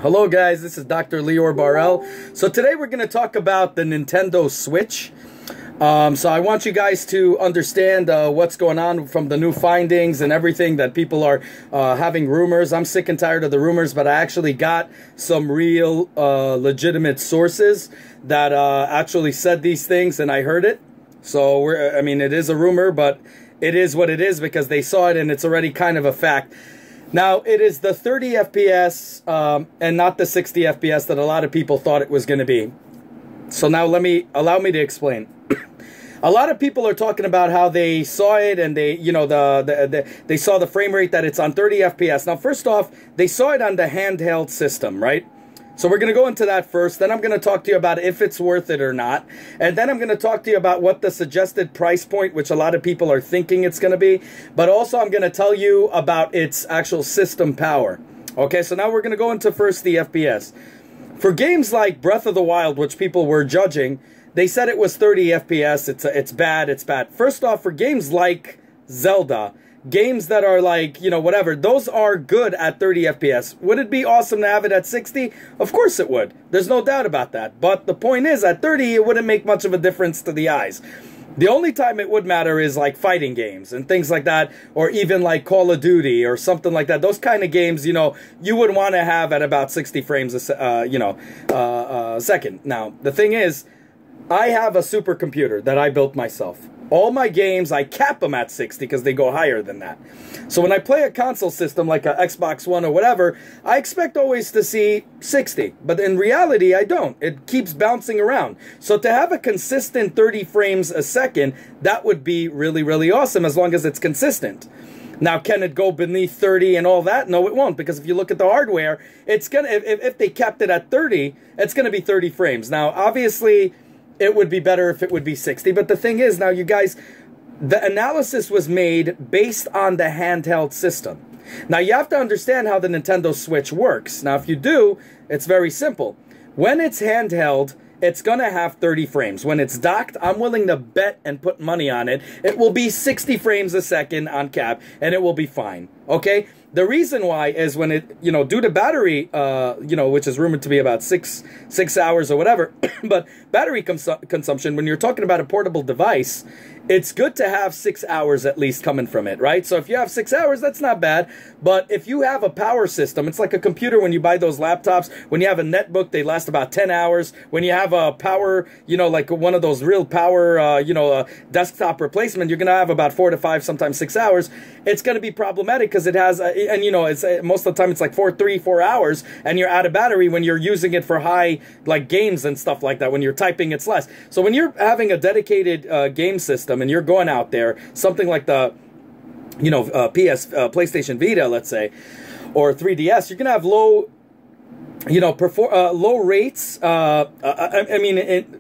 Hello guys, this is Dr. Lior Barel. So today we're going to talk about the Nintendo Switch. So I want you guys to understand what's going on from the new findings and everything that people are having rumors. I'm sick and tired of the rumors, but I actually got some real legitimate sources that actually said these things, and I heard it. So I mean, it is a rumor, but it is what it is because they saw it and it's already kind of a fact. Now, it is the 30 FPS and not the 60 FPS that a lot of people thought it was going to be. So now allow me to explain. A lot of people are talking about how they saw it and they, you know, they saw the frame rate that it's on 30 FPS. Now, first off, they saw it on the handheld system, right? So we're going to go into that first. Then I'm going to talk to you about if it's worth it or not. And then I'm going to talk to you about what the suggested price point, which a lot of people are thinking it's going to be. But also I'm going to tell you about its actual system power. Okay, so now we're going to go into first the FPS. For games like Breath of the Wild, which people were judging, they said it was 30 FPS. It's bad, it's bad. First off, for games like Zelda, games that are like, you know, whatever, those are good at 30 FPS. Would it be awesome to have it at 60? Of course it would. There's no doubt about that. But the point is, at 30, it wouldn't make much of a difference to the eyes. The only time it would matter is like fighting games and things like that, or even like Call of Duty or something like that. Those kind of games, you know, you would want to have at about 60 frames a second. Now, the thing is, I have a supercomputer that I built myself. All my games, I cap them at 60 because they go higher than that. So when I play a console system like a Xbox One or whatever, I expect always to see 60. But in reality, I don't. It keeps bouncing around. So to have a consistent 30 frames a second, that would be really, really awesome as long as it's consistent. Now, can it go beneath 30 and all that? No, it won't, because if you look at the hardware, it's gonna, if they kept it at 30, it's going to be 30 frames. Now, obviously, it would be better if it would be 60. But the thing is, now you guys, the analysis was made based on the handheld system. Now you have to understand how the Nintendo Switch works. Now if you do, it's very simple. When it's handheld, it's going to have 30 frames. When it's docked, I'm willing to bet and put money on it. It will be 60 frames a second on cap, and it will be fine. Okay? The reason why is when it, you know, due to battery, which is rumored to be about six hours or whatever, but battery consumption, when you're talking about a portable device, it's good to have 6 hours at least coming from it, right? So if you have 6 hours, that's not bad. But if you have a power system, it's like a computer when you buy those laptops. When you have a netbook, they last about 10 hours. When you have a power, you know, like one of those real power, desktop replacement, you're going to have about 4 to 5, sometimes 6 hours. It's going to be problematic because it has, and you know, it's most of the time it's like 4 hours, and you're out of battery when you're using it for high, like games and stuff like that. When you're typing, it's less. So when you're having a dedicated game system and you're going out there, something like the, you know, PlayStation Vita, let's say, or 3DS, you're gonna have low, you know, low rates. I mean,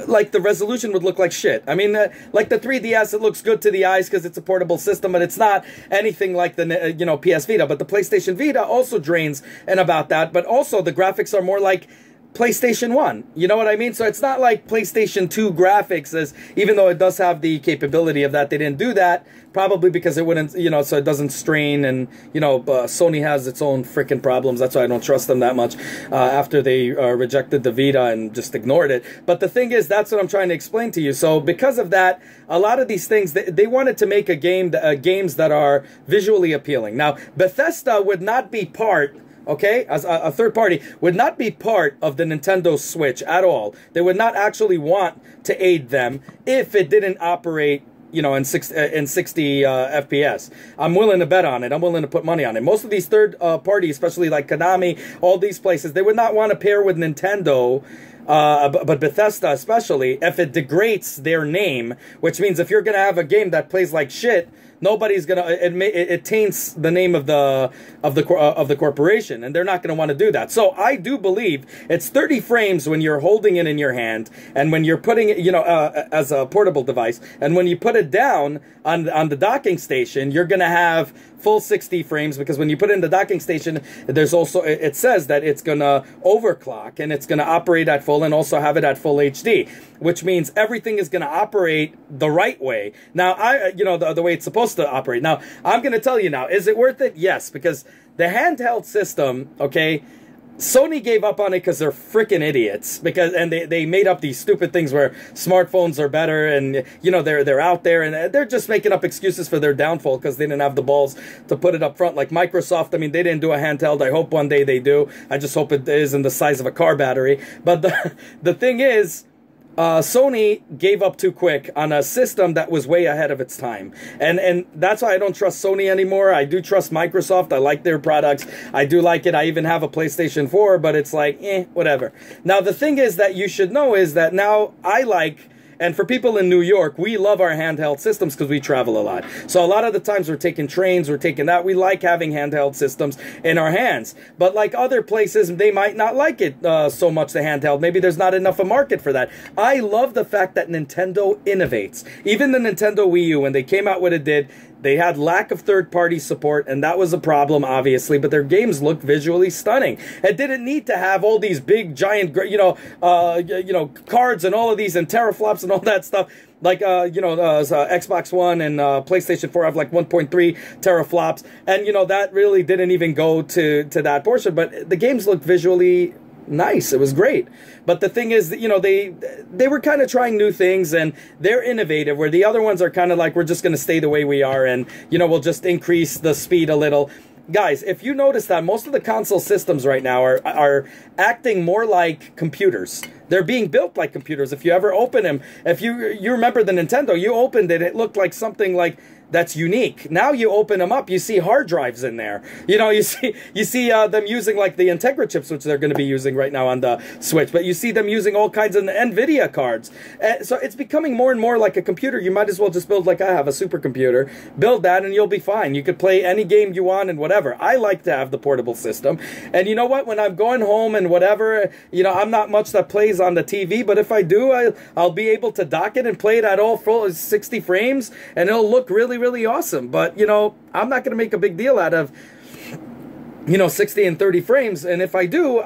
like the resolution would look like shit. I mean, like the 3DS, it looks good to the eyes because it's a portable system, but it's not anything like the, you know, PS Vita. But the PlayStation Vita also drains and about that, but also the graphics are more like PlayStation 1, you know what I mean? So it's not like PlayStation 2 graphics, as even though it does have the capability of that, they didn't do that, probably because it wouldn't, you know, so it doesn't strain, and, you know, Sony has its own freaking problems. That's why I don't trust them that much after they rejected the Vita and just ignored it. But the thing is, that's what I'm trying to explain to you. So because of that, a lot of these things, they wanted to make a game, games that are visually appealing. Now, Bethesda would not be part, okay, as a third party, would not be part of the Nintendo Switch at all. They would not actually want to aid them if it didn't operate, you know, in 60 FPS. I'm willing to bet on it. I'm willing to put money on it. Most of these third parties, especially like Konami, all these places, they would not want to pair with Nintendo, but Bethesda especially, if it degrades their name, which means if you're going to have a game that plays like shit, nobody's gonna. It taints the name of the corporation, and they're not gonna want to do that. So I do believe it's 30 frames when you're holding it in your hand, and when you're putting it, you know, as a portable device, and when you put it down on the docking station, you're gonna have full 60 frames, because when you put it in the docking station, there's also, it says that it's gonna overclock and it's gonna operate at full and also have it at full HD, which means everything is gonna operate the right way. Now, the way it's supposed to operate. Now, I'm gonna tell you now, is it worth it? Yes, because the handheld system, okay, Sony gave up on it because they're freaking idiots. And they made up these stupid things where smartphones are better, and you know they're out there and they're just making up excuses for their downfall because they didn't have the balls to put it up front. Like Microsoft, I mean, they didn't do a handheld. I hope one day they do. I just hope it isn't the size of a car battery. But the thing is, Sony gave up too quick on a system that was way ahead of its time. And that's why I don't trust Sony anymore. I do trust Microsoft. I like their products. I do like it. I even have a PlayStation 4, but it's like, whatever. Now, the thing is that you should know is that now I like... And for people in New York, we love our handheld systems because we travel a lot. So a lot of the times we're taking trains, we're taking that. We like having handheld systems in our hands. But like other places, they might not like it so much, the handheld. Maybe there's not enough of a market for that. I love the fact that Nintendo innovates. Even the Nintendo Wii U, when they came out with it, they had lack of third-party support, and that was a problem, obviously, but their games looked visually stunning. It didn't need to have all these big, giant, cards and all of these and teraflops and all that stuff. Like, Xbox One and PlayStation 4 have like 1.3 teraflops, and, that really didn't even go to that portion, but the games looked visually nice. It was great. But the thing is that, they were kind of trying new things, and they're innovative, where the other ones are kind of like, we're just going to stay the way we are, and, we'll just increase the speed a little. Guys, if you notice that most of the console systems right now are acting more like computers. They're being built like computers. If you ever open them, if you remember the Nintendo, you opened it, it looked like something like that's unique. Now you open them up, you see hard drives in there. You see them using like the Integra chips, which they're going to be using right now on the Switch. But you see them using all kinds of NVIDIA cards. So it's becoming more and more like a computer. You might as well just build, like I have, a supercomputer. Build that and you'll be fine. You could play any game you want and whatever. I like to have the portable system. And you know what? When I'm going home and whatever, I'm not much that plays on the TV. But if I do, I'll be able to dock it and play it at all full 60 frames. And it'll look really, really awesome. But, I'm not going to make a big deal out of, 60 and 30 frames. And if I do,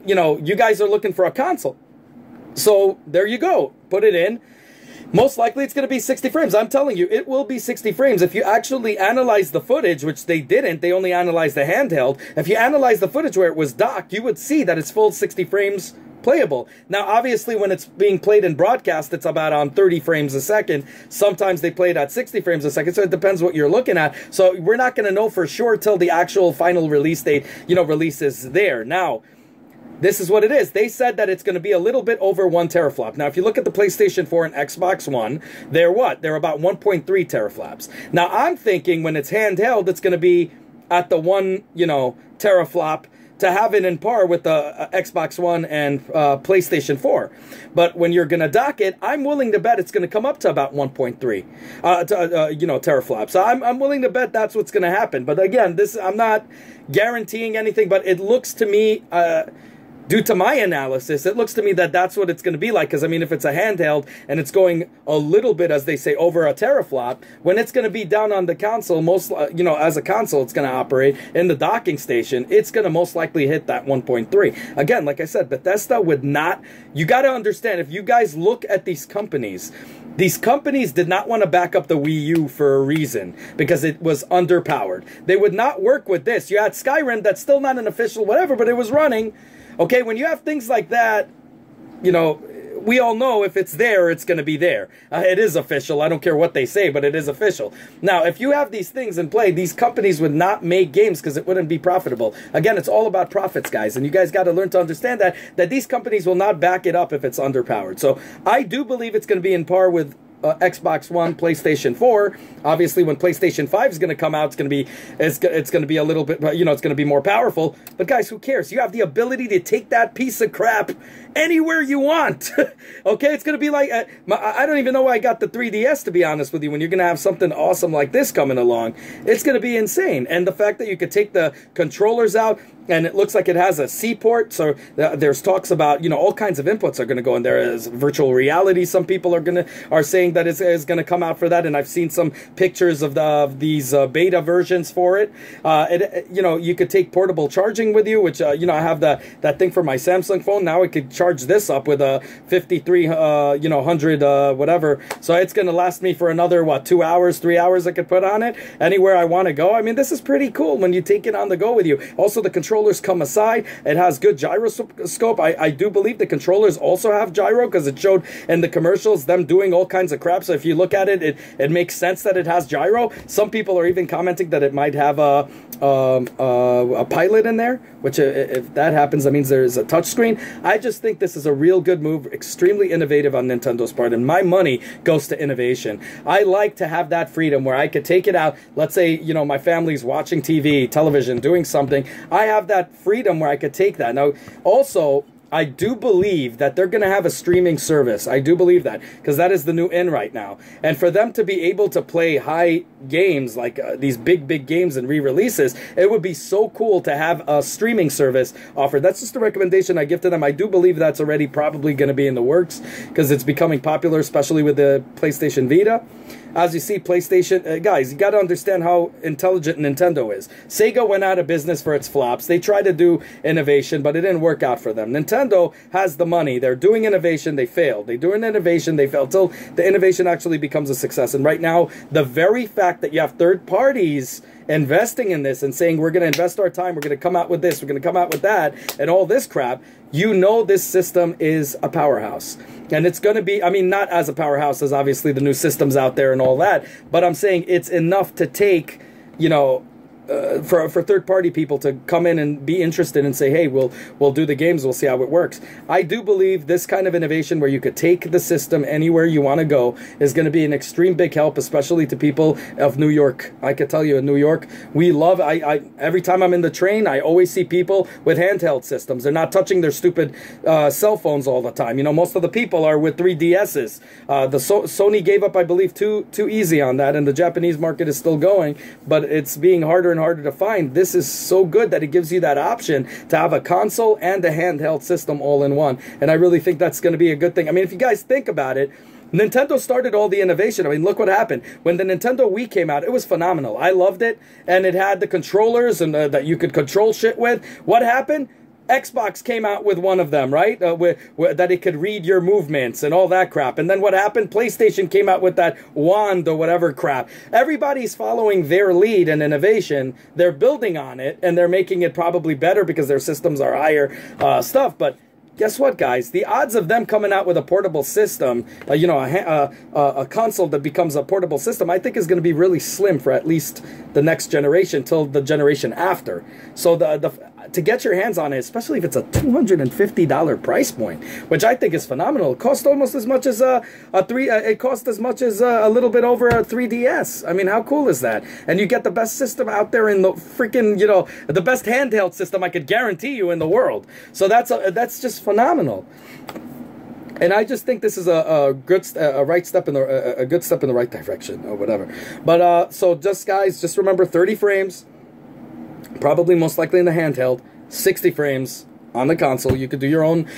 you guys are looking for a console. So there you go. Put it in. Most likely it's going to be 60 frames. I'm telling you, it will be 60 frames. If you actually analyze the footage, which they didn't, they only analyzed the handheld. If you analyze the footage where it was docked, you would see that it's full 60 frames playable. Now, obviously, when it's being played in broadcast, it's about on 30 frames a second. Sometimes they play it at 60 frames a second, so it depends what you're looking at. So we're not going to know for sure till the actual final release date, release is there. Now, this is what it is. They said that it's going to be a little bit over 1 teraflop. Now, if you look at the PlayStation 4 and Xbox One, they're what? They're about 1.3 teraflops. Now, I'm thinking when it's handheld, it's going to be at the 1, teraflop, to have it in par with the Xbox One and PlayStation 4. But when you're going to dock it, I'm willing to bet it's going to come up to about 1.3, teraflops. So I'm willing to bet that's what's going to happen. But again, I'm not guaranteeing anything, but it looks to me... due to my analysis, it looks to me that that's what it's going to be like. Because, I mean, if it's a handheld and it's going a little bit, as they say, over a teraflop, when it's going to be down on the console, as a console, it's going to operate in the docking station, it's going to most likely hit that 1.3. Again, like I said, Bethesda would not... You got to understand, if you guys look at these companies did not want to back up the Wii U for a reason, because it was underpowered. They would not work with this. You had Skyrim, that's still not an official whatever, but it was running. Okay, when you have things like that, we all know if it's there, it's going to be there. It is official. I don't care what they say, but it is official. Now, if you have these things in play, these companies would not make games because it wouldn't be profitable. Again, it's all about profits, guys, and you guys got to learn to understand that these companies will not back it up if it's underpowered. So I do believe it's going to be in par with Xbox One, PlayStation 4. Obviously, when PlayStation 5 is going to come out, it's going to be a little bit, it's going to be more powerful. But guys, who cares? You have the ability to take that piece of crap anywhere you want. Okay, it's going to be like I don't even know why I got the 3DS, to be honest with you. When you're going to have something awesome like this coming along, it's going to be insane. And the fact that you could take the controllers out, and it looks like it has a C port, so there's talks about, all kinds of inputs are going to go in there. As virtual reality, some people are saying that is going to come out for that, and I've seen some pictures of these beta versions for it. You could take portable charging with you, which I have that thing for my Samsung phone. Now I could charge this up with a 5300 whatever. So it's going to last me for another 2 hours, 3 hours. I could put on it anywhere I want to go. I mean, this is pretty cool when you take it on the go with you. Also, the controller controllers come aside. It has good gyroscope. I do believe the controllers also have gyro, because it showed in the commercials them doing all kinds of crap. So if you look at it, it makes sense that it has gyro. Some people are even commenting that it might have a pilot in there, which if that happens, that means there's a touchscreen. I just think this is a real good move, extremely innovative on Nintendo's part, and my money goes to innovation. I like to have that freedom where I could take it out. Let's say, you know, my family's watching TV, television, doing something. I have that freedom where I could take that. Now, also, I do believe that they're going to have a streaming service. I do believe that, because that is the new in right now. And for them to be able to play high games, like these big games and re-releases, it would be so cool to have a streaming service offered. That's just a recommendation I give to them. I do believe that's already probably going to be in the works, because it's becoming popular, especially with the PlayStation Vita. As you see, PlayStation, guys, you got to understand how intelligent Nintendo is. Sega went out of business for its flops. They tried to do innovation, but it didn't work out for them. Nintendo has the money. They're doing innovation. They failed. They do an innovation. They failed till the innovation actually becomes a success. And right now, the very fact that you have third parties investing in this and saying, we're going to invest our time, we're going to come out with this, we're going to come out with that, and all this crap, you know this system is a powerhouse. And it's going to be, I mean, not as a powerhouse as obviously the new systems out there and all that, but I'm saying it's enough to take, you know, for third-party people to come in and be interested and say, hey, we'll do the games, we'll see how it works. I do believe this kind of innovation where you could take the system anywhere you want to go is going to be an extreme big help, especially to people of New York. I can tell you, in New York, we love, every time I'm in the train, I always see people with handheld systems. They're not touching their stupid cell phones all the time. You know, most of the people are with 3DSs. Sony gave up, I believe, too easy on that, and the Japanese market is still going, but it's being harder and harder to find. This is so good that it gives you that option to have a console and a handheld system all in one. And I really think that's going to be a good thing. I mean, if you guys think about it, Nintendo started all the innovation. I mean, look what happened. When the Nintendo Wii came out, it was phenomenal. I loved it. And it had the controllers and that you could control shit with. What happened? Xbox came out with one of them, right? That it could read your movements and all that crap. And then what happened? PlayStation came out with that wand or whatever crap. Everybody's following their lead and innovation. They're building on it, and they're making it probably better because their systems are higher stuff. But guess what, guys? The odds of them coming out with a portable system, you know, a console that becomes a portable system, I think is going to be really slim for at least the next generation till the generation after. So to get your hands on it, especially if it's a $250 price point, which I think is phenomenal. It costs almost as much as it costs as much as a little bit over a 3DS. I mean, how cool is that? And you get the best system out there in the freaking, you know, the best handheld system I could guarantee you in the world. So that's just phenomenal. And I just think this is a good step in the right direction or whatever. But so just guys, just remember 30 frames. Probably most likely in the handheld, 60 frames on the console. You could do your own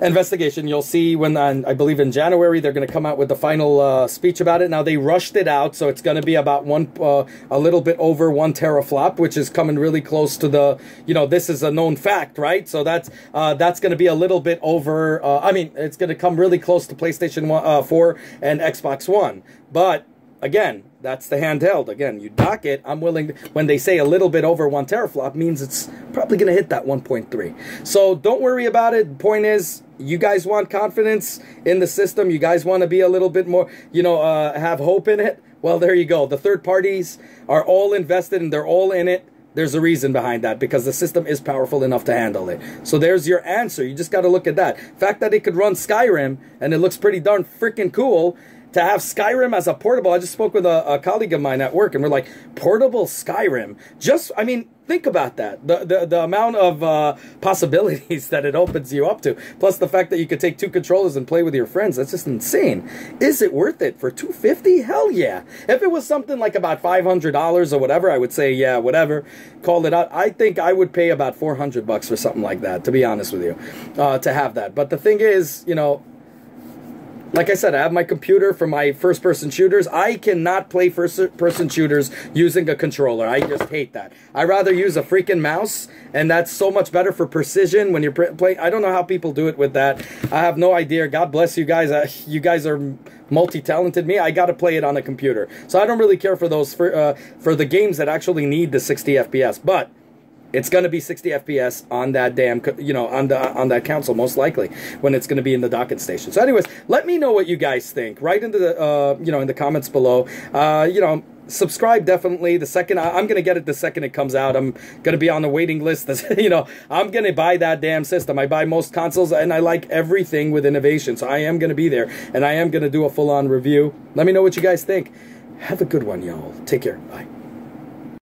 investigation. You'll see when, I believe in January, they're going to come out with the final speech about it. Now, they rushed it out, so it's going to be about a little bit over 1 teraflop, which is coming really close to the, you know, this is a known fact, right? So that's going to be a little bit over, I mean, it's going to come really close to PlayStation 4 and Xbox One. But again, that's the handheld. Again, you dock it. I'm willing to, when they say a little bit over 1 teraflop, means it's probably going to hit that 1.3. So don't worry about it. The point is, you guys want confidence in the system. You guys want to be a little bit more, you know, have hope in it. Well, there you go. The third parties are all invested and they're all in it. There's a reason behind that, because the system is powerful enough to handle it. So there's your answer. You just got to look at that. The fact that it could run Skyrim and it looks pretty darn freaking cool. To have Skyrim as a portable, I just spoke with a colleague of mine at work, and we're like, portable Skyrim. Just, I mean, think about that. The amount of possibilities that it opens you up to. Plus the fact that you could take 2 controllers and play with your friends. That's just insane. Is it worth it for $250? Hell yeah. If it was something like about $500 or whatever, I would say, yeah, whatever. Call it out. I think I would pay about $400 for something like that, to be honest with you, to have that. But the thing is, you know, like I said, I have my computer for my first-person shooters. I cannot play first-person shooters using a controller. I just hate that. I rather use a freaking mouse, and that's so much better for precision when you're playing. I don't know how people do it with that. I have no idea. God bless you guys. You guys are multi-talented. Me, I got to play it on a computer. So I don't really care for those for the games that actually need the 60 FPS. But it's going to be 60 FPS on that damn, you know, on that console, most likely, when it's going to be in the docking station. So anyways, let me know what you guys think. Right into the, you know, in the comments below. You know, subscribe definitely. The second, I'm going to get it the second it comes out. I'm going to be on the waiting list. You know, I'm going to buy that damn system. I buy most consoles, and I like everything with innovation. So I am going to be there, and I am going to do a full-on review. Let me know what you guys think. Have a good one, y'all. Take care. Bye.